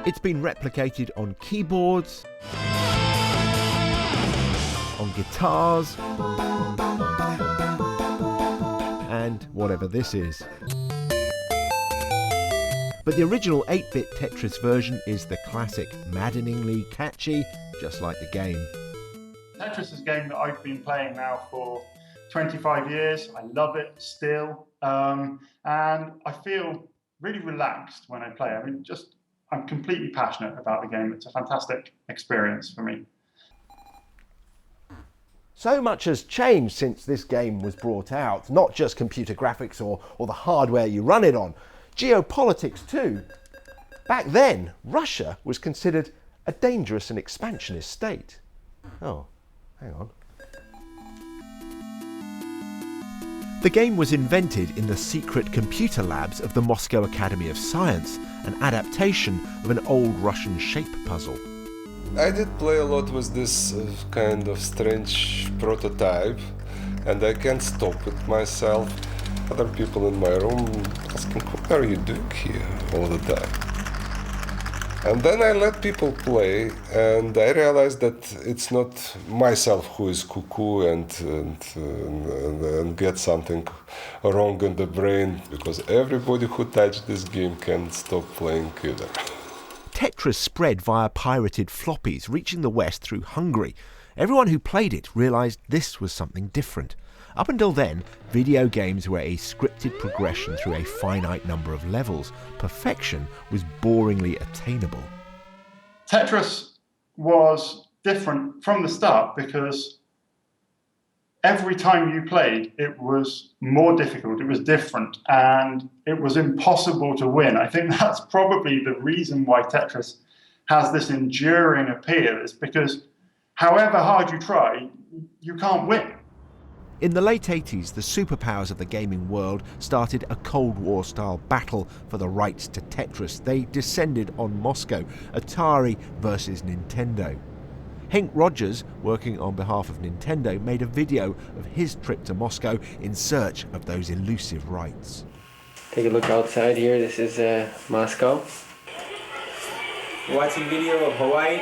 It's been replicated on keyboards, on guitars, and whatever this is. But the original 8-bit Tetris version is the classic, maddeningly catchy, just like the game. Tetris is a game that I've been playing now for 25 years. I love it still. And I feel really relaxed when I play. I mean, I'm completely passionate about the game. It's a fantastic experience for me. So much has changed since this game was brought out. Not just computer graphics or the hardware you run it on. Geopolitics too. Back then, Russia was considered a dangerous and expansionist state. Oh, hang on. The game was invented in the secret computer labs of the Moscow Academy of Science, an adaptation of an old Russian shape puzzle. I did play a lot with this kind of strange prototype, and I can't stop it myself. Other people in my room asking, what are you doing here all the time? And then I let people play, and I realized that it's not myself who is cuckoo and get something wrong in the brain, because everybody who touched this game can stop playing either. Tetris spread via pirated floppies, reaching the West through Hungary. Everyone who played it realised this was something different. Up until then, video games were a scripted progression through a finite number of levels. Perfection was boringly attainable. Tetris was different from the start because every time you played, it was more difficult, it was different, and it was impossible to win. I think that's probably the reason why Tetris has this enduring appeal, is because however hard you try, you can't win. In the late 80s, the superpowers of the gaming world started a Cold War-style battle for the rights to Tetris. They descended on Moscow, Atari versus Nintendo. Hank Rogers, working on behalf of Nintendo, made a video of his trip to Moscow in search of those elusive rights. Take a look outside here. This is Moscow. You're watching video of Hawaii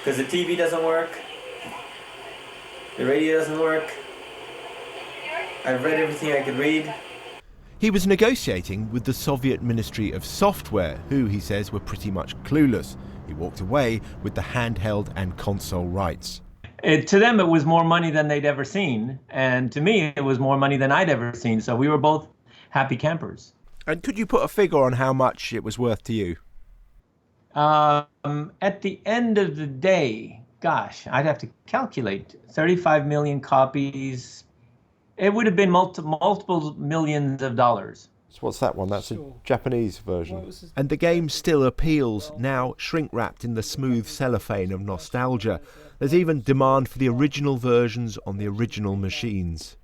because the TV doesn't work. The radio doesn't work. I've read everything I could read. He was negotiating with the Soviet Ministry of Software, who, he says, were pretty much clueless. He walked away with the handheld and console rights. To them, it was more money than they'd ever seen. And to me, it was more money than I'd ever seen. So we were both happy campers. And could you put a figure on how much it was worth to you? At the end of the day, gosh, I'd have to calculate. 35 million copies. It would have been multiple millions of dollars. So what's that one? That's a Japanese version. And the game still appeals, now shrink-wrapped in the smooth cellophane of nostalgia. There's even demand for the original versions on the original machines.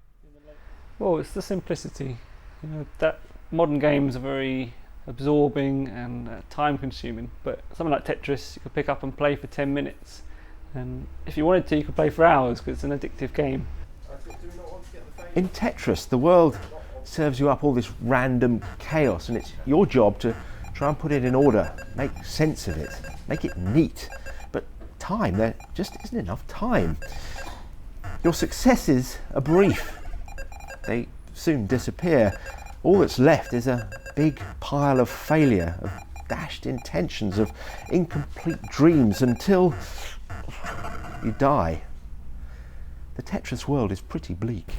Well, it's the simplicity. You know, that modern games are very absorbing and time-consuming, but something like Tetris you could pick up and play for 10 minutes. And if you wanted to, you could play for hours because it's an addictive game. In Tetris, the world serves you up all this random chaos, and it's your job to try and put it in order, make sense of it, make it neat. But time, there just isn't enough time. Your successes are brief. They soon disappear. All that's left is a big pile of failure, of dashed intentions, of incomplete dreams, until you die. The Tetris world is pretty bleak.